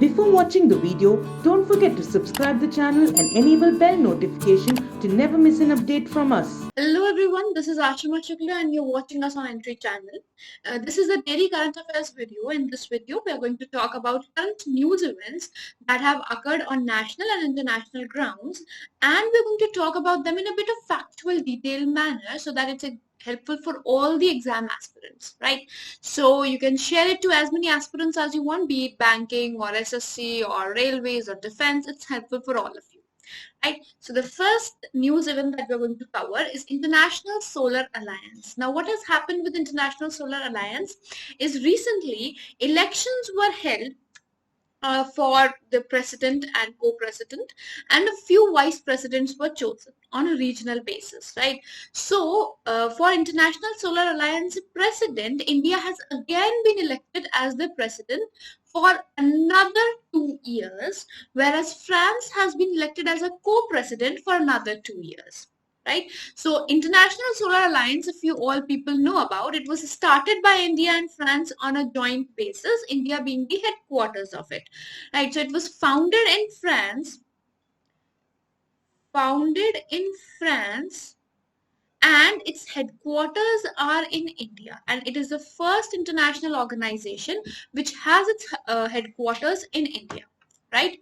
Before watching the video, don't forget to subscribe the channel and enable bell notification to never miss an update from us. Hello everyone, this is Ashima Shukla and you're watching us on Entry channel. This is a daily current affairs video. In this video, we are going to talk about current news events that have occurred on national and international grounds, and we're going to talk about them in a bit of factual, detailed manner so that it's helpful for all the exam aspirants, right? So you can share it to as many aspirants as you want, be it banking or SSC or railways or defense. It's helpful for all of you. Right. So the first news event that we're going to cover is International Solar Alliance. Now, what has happened with International Solar Alliance is recently elections were held for the president and co-president, and a few vice presidents were chosen on a regional basis, right? So for International Solar Alliance president, India has again been elected as the president for another 2 years, whereas France has been elected as a co-president for another 2 years. Right. So International Solar Alliance, if you all people know about, it was started by India and France on a joint basis, India being the headquarters of it. Right. So it was founded in France, and its headquarters are in India, and it is the first international organization which has its headquarters in India, right?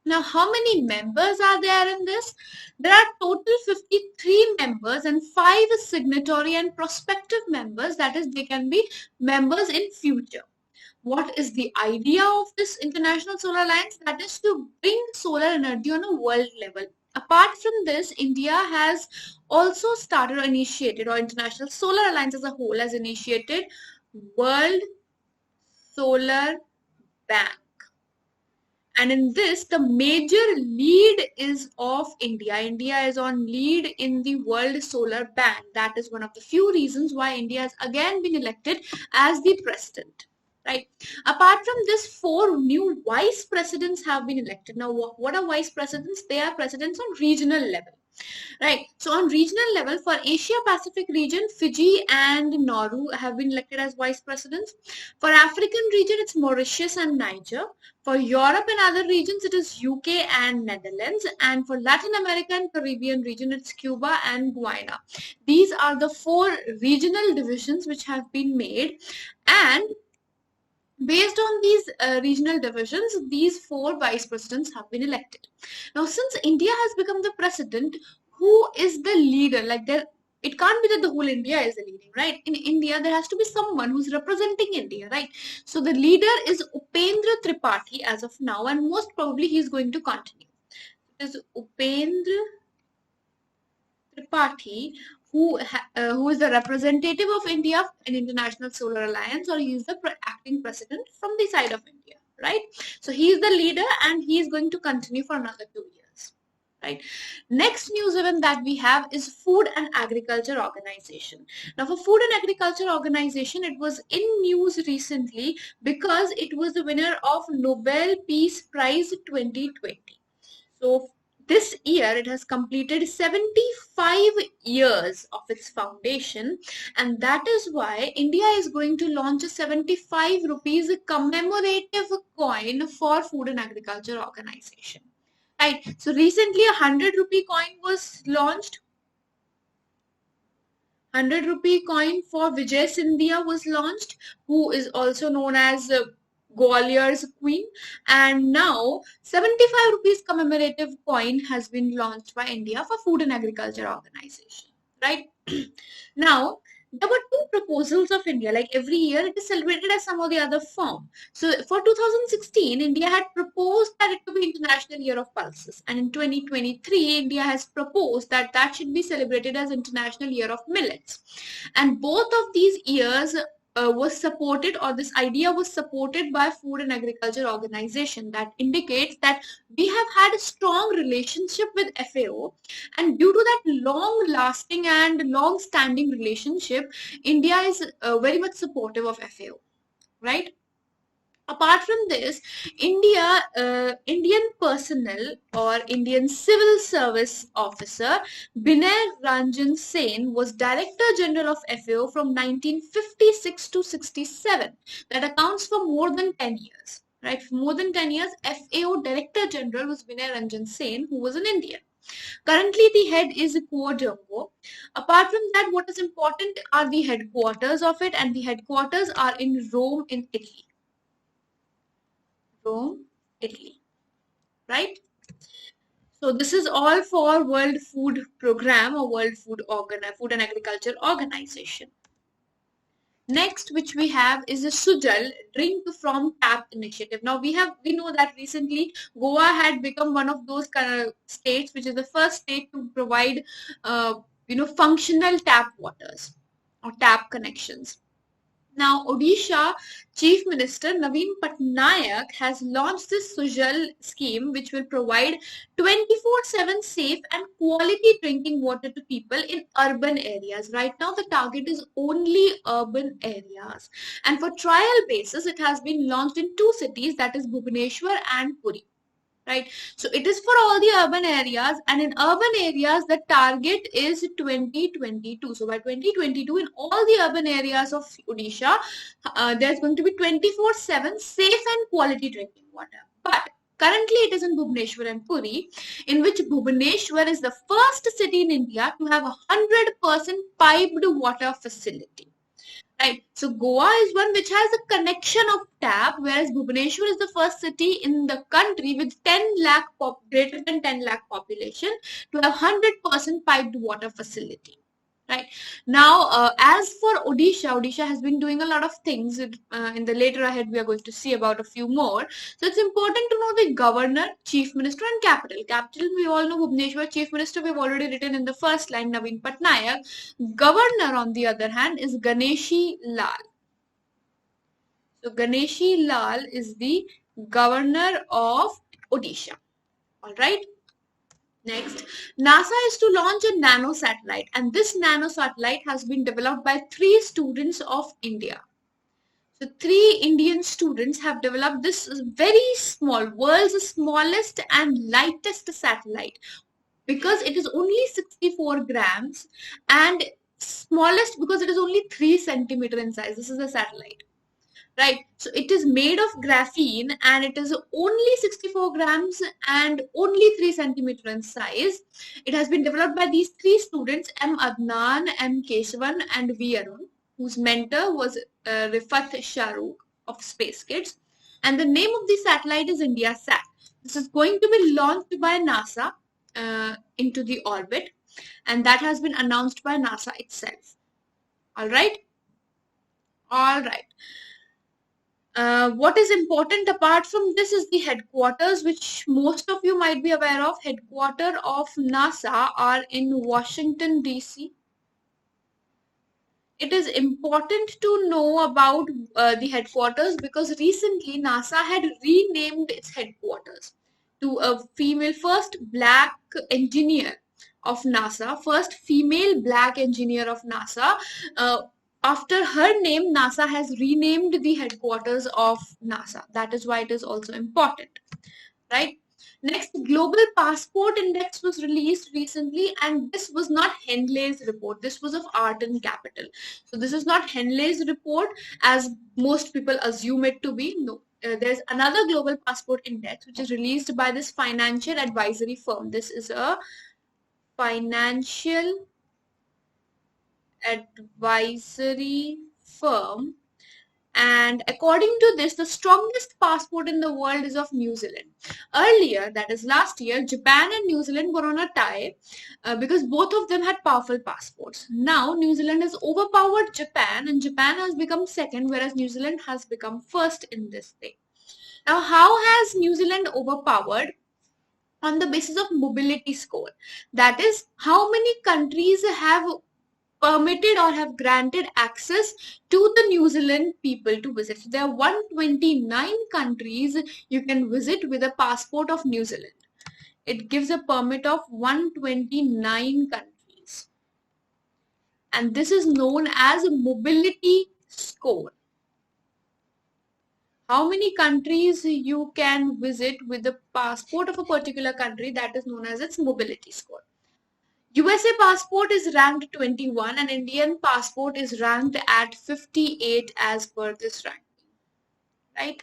Now, how many members are there in this? There are total 53 members and 5 signatory and prospective members. That is, they can be members in future. What is the idea of this International Solar Alliance? That is to bring solar energy on a world level. Apart from this, India has also started or initiated, or International Solar Alliance as a whole has initiated World Solar Bank. And in this, the major lead is of India. India is on lead in the World Solar Bank. That is one of the few reasons why India has again been elected as the president. Right. Apart from this, 4 new vice presidents have been elected. Now, what are vice presidents? They are presidents on regional level. Right. So on regional level, for Asia Pacific region, Fiji and Nauru have been elected as vice presidents. For African region, it's Mauritius and Niger. For Europe and other regions, it is UK and Netherlands. And for Latin America and Caribbean region, it's Cuba and Guyana. These are the 4 regional divisions which have been made. And based on these regional divisions, these 4 vice presidents have been elected. Now, since India has become the president, who is the leader? It can't be that the whole India is the leading, right? In India, there has to be someone who's representing India, right? So the leader is Upendra Tripathi as of now, and most probably he is going to continue. It is Upendra Tripathi, who is the representative of India in International Solar Alliance, or he is the acting president from the side of India, right? So he is the leader and he is going to continue for another 2 years, right? Next news event that we have is Food and Agriculture Organization. Now, for Food and Agriculture Organization, it was in news recently because it was the winner of Nobel Peace Prize 2020. So this year it has completed 75 years of its foundation, and that is why India is going to launch a 75 rupees commemorative coin for Food and Agriculture Organization. Right. So recently a 100 rupee coin was launched. 100 rupee coin for Vijay Scindia was launched, who is also known as Gwalior's queen, and now 75 rupees commemorative coin has been launched by India for Food and Agriculture Organization, right? Now, there were 2 proposals of India. Like every year, it is celebrated as some or the other form. So for 2016, India had proposed that it could be International Year of Pulses, and in 2023, India has proposed that that should be celebrated as International Year of Millets. And both of these years was supported, or this idea was supported by Food and Agriculture Organization. That indicates that we have had a strong relationship with FAO, and due to that long lasting and long standing relationship, India is very much supportive of FAO, right? Apart from this, Indian personnel or Indian civil service officer Binay Ranjan Sen was Director General of FAO from 1956 to 67. That accounts for more than 10 years. right? For more than 10 years, FAO Director General was Vinay Ranjan Sen, who was an Indian. Currently, the head is Quo Jumbo. Apart from that, what is important are the headquarters of it, and the headquarters are in Rome, in Italy. Rome, Italy, right? So this is all for World Food Program or World Food and Agriculture Organization. Next, which we have is the Sujal Drink from Tap initiative. Now we know that recently Goa had become one of those states which is the first state to provide functional tap waters or tap connections. Now, Odisha Chief Minister Naveen Patnaik has launched this Sujal scheme, which will provide 24/7 safe and quality drinking water to people in urban areas. Right now, the target is only urban areas. And for trial basis, it has been launched in 2 cities, that is Bhubaneswar and Puri. Right, so it is for all the urban areas, and in urban areas the target is 2022. So by 2022, in all the urban areas of Odisha, there's going to be 24/7 safe and quality drinking water. But currently it is in Bhubaneswar and Puri, in which Bhubaneswar is the first city in India to have 100% piped water facility. Right. So Goa is one which has a connection of tap, whereas Bhubaneswar is the first city in the country with 10 lakh greater than 10 lakh population to have 100% piped water facility. Right. Now, as for Odisha has been doing a lot of things. In the later ahead, we are going to see about a few more. So it's important to know the governor, chief minister, and capital. Capital, we all know Bhubaneswar. Chief minister, we've already written in the first line, Naveen Patnaik. Governor, on the other hand, is Ganeshi Lal. So Ganeshi Lal is the governor of Odisha. All right. Next, NASA is to launch a nano satellite, and this nano satellite has been developed by 3 students of India. So 3 Indian students have developed this very small, world's smallest and lightest satellite, because it is only 64 grams, and smallest because it is only 3 centimeter in size. This is a satellite. Right, so it is made of graphene, and it is only 64 grams and only 3 centimeter in size. It has been developed by these 3 students, M. Adnan, M. Keshavan, and V. Arun, whose mentor was Rifat Shahrukh of Space Kids. And the name of the satellite is IndiaSat. This is going to be launched by NASA into the orbit, and that has been announced by NASA itself. All right. All right. What is important apart from this is the headquarters, which most of you might be aware of. Headquarters of NASA are in Washington, D.C. It is important to know about the headquarters because recently NASA had renamed its headquarters to a female, first black engineer of NASA, first female black engineer of NASA. After her name, NASA has renamed the headquarters of NASA. That is why it is also important, right? Next, Global Passport Index was released recently, and this was not Henley's report. This was of Art and Capital. So this is not Henley's report as most people assume it to be. No, there's another Global Passport Index which is released by this financial advisory firm. This is a financial advisory firm, and according to this, the strongest passport in the world is of New Zealand. Earlier, that is last year, Japan and New Zealand were on a tie because both of them had powerful passports. Now New Zealand has overpowered Japan, and Japan has become second, whereas New Zealand has become first in this thing. Now, how has New Zealand overpowered? On the basis of mobility score. That is, how many countries have permitted or have granted access to the New Zealand people to visit. So there are 129 countries you can visit with a passport of New Zealand. It gives a permit of 129 countries. And this is known as a mobility score. How many countries you can visit with the passport of a particular country, that is known as its mobility score. USA passport is ranked 21 and Indian passport is ranked at 58 as per this ranking, right?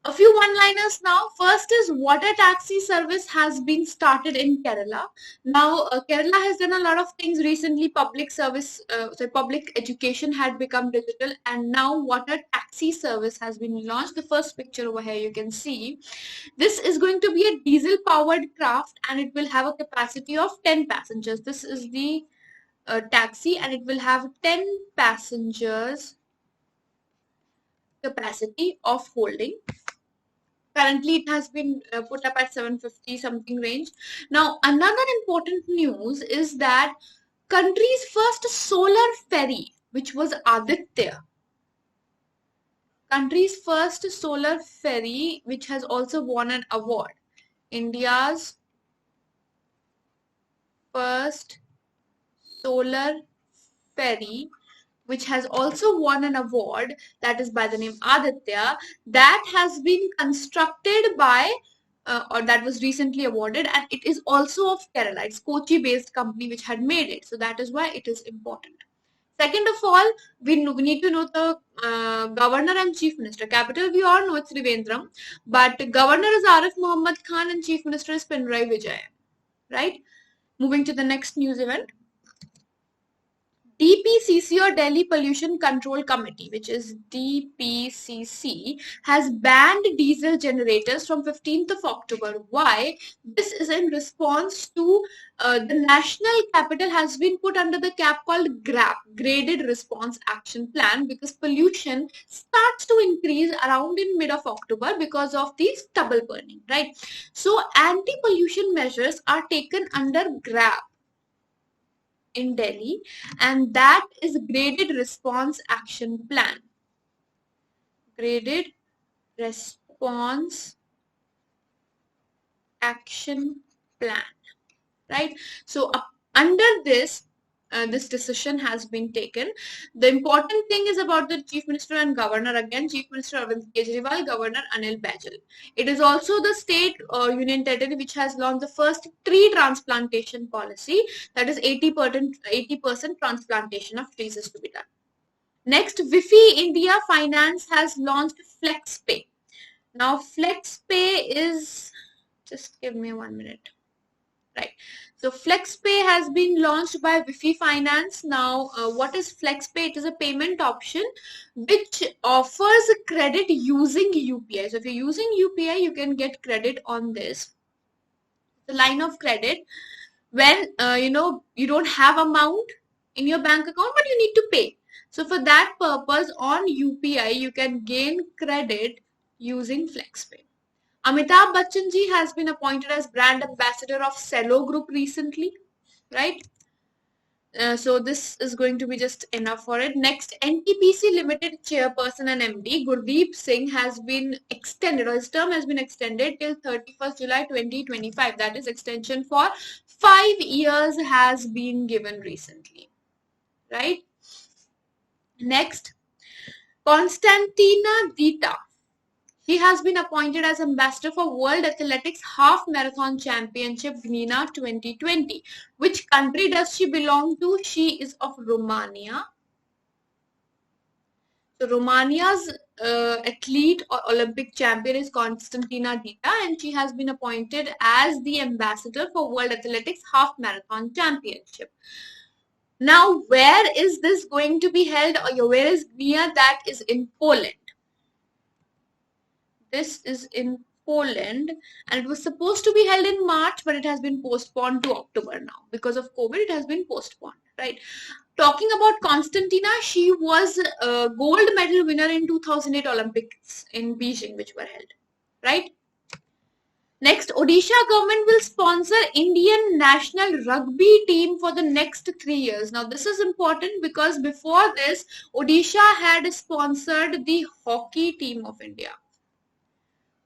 A few one-liners now. First is water taxi service has been started in Kerala. Now, Kerala has done a lot of things recently. Public education had become digital, and now water taxi service has been launched. The first picture over here you can see. This is going to be a diesel-powered craft, and it will have a capacity of 10 passengers. This is the taxi, and it will have 10 passengers capacity of holding. Currently, it has been put up at 750 something range. Now, another important news is that country's first solar ferry, which was Aditya. Country's first solar ferry, which has also won an award. India's first solar ferry, which has also won an award, that is by the name Aditya, that has been constructed by or that was recently awarded, and it is also of Kerala. It's Kochi based company which had made it, so that is why it is important. Second of all, we need to know the governor and chief minister. Capital we all know it's Trivandrum, but governor is Arif Muhammad Khan and chief minister is Pinarayi Vijayan, right? Moving to the next news event. DPCC or Delhi Pollution Control Committee, which is DPCC, has banned diesel generators from 15th of October. Why? This is in response to the national capital has been put under the cap called GRAP, Graded Response Action Plan, because pollution starts to increase around in mid of October because of the stubble burning, right? So anti-pollution measures are taken under GRAP in Delhi, and that is Graded Response Action Plan. Graded Response Action Plan, right? So under this, this decision has been taken. The important thing is about the Chief Minister and Governor. Again, Chief Minister Arvind Kejriwal, Governor Anil Bajal. It is also the state union territory which has launched the first tree transplantation policy. That is 80% transplantation of trees is to be done. Next, Wi-Fi India Finance has launched FlexPay. Now, FlexPay is, just give me 1 minute. Right. So FlexPay has been launched by Wi-Fi Finance. Now, what is FlexPay? It is a payment option which offers credit using UPI. So if you're using UPI, you can get credit on this. The line of credit when you don't have amount in your bank account, but you need to pay. So for that purpose, on UPI, you can gain credit using FlexPay. Amitabh Bachchan ji has been appointed as brand ambassador of Cello Group recently, right? So this is going to be just enough for it. Next, NTPC Limited chairperson and MD Gurdeep Singh has been extended, or his term has been extended till 31st July 2025. That is extension for 5 years has been given recently, right? Next, Constantina Dita. She has been appointed as ambassador for World Athletics Half Marathon Championship Gnina 2020. Which country does she belong to? She is of Romania. So Romania's athlete or Olympic champion is Constantina Dita, and she has been appointed as the ambassador for World Athletics Half Marathon Championship. Now, where is this going to be held, or where is Gnina? That is in Poland. This is in Poland, and it was supposed to be held in March, but it has been postponed to October now. Because of COVID, it has been postponed, right? Talking about Constantina, she was a gold medal winner in 2008 Olympics in Beijing, which were held, right? Next, Odisha government will sponsor Indian national rugby team for the next 3 years. Now, this is important because before this, Odisha had sponsored the hockey team of India.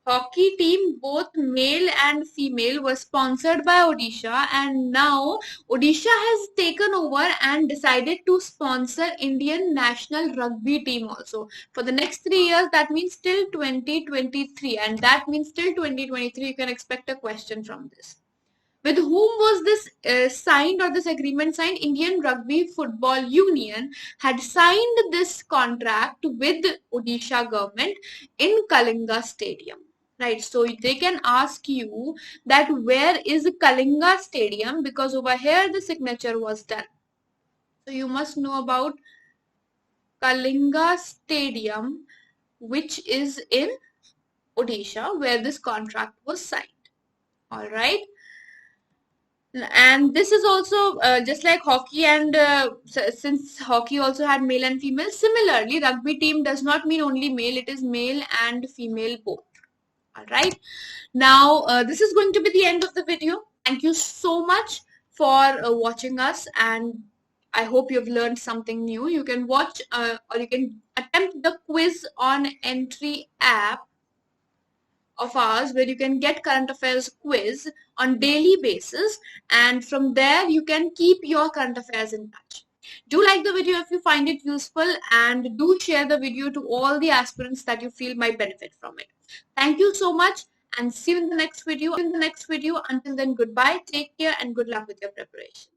Hockey team, both male and female, were sponsored by Odisha, and now Odisha has taken over and decided to sponsor Indian national rugby team also for the next 3 years. That means till 2023, and that means till 2023 you can expect a question from this. With whom was this signed, or this agreement signed? Indian Rugby Football Union had signed this contract with Odisha government in Kalinga Stadium. Right, so they can ask you that where is Kalinga Stadium, because over here the signature was done. So you must know about Kalinga Stadium, which is in Odisha, where this contract was signed. All right. And this is also just like hockey, and since hockey also had male and female, similarly rugby team does not mean only male, it is male and female both. All right, now this is going to be the end of the video. Thank you so much for watching us, and I hope you've learned something new. You can watch or you can attempt the quiz on Entri app of ours, where you can get current affairs quiz on daily basis, and from there you can keep your current affairs in touch. Do like the video if you find it useful, and do share the video to all the aspirants that you feel might benefit from it. Thank you so much, and see you in the next video. Until then, goodbye, take care, and good luck with your preparation.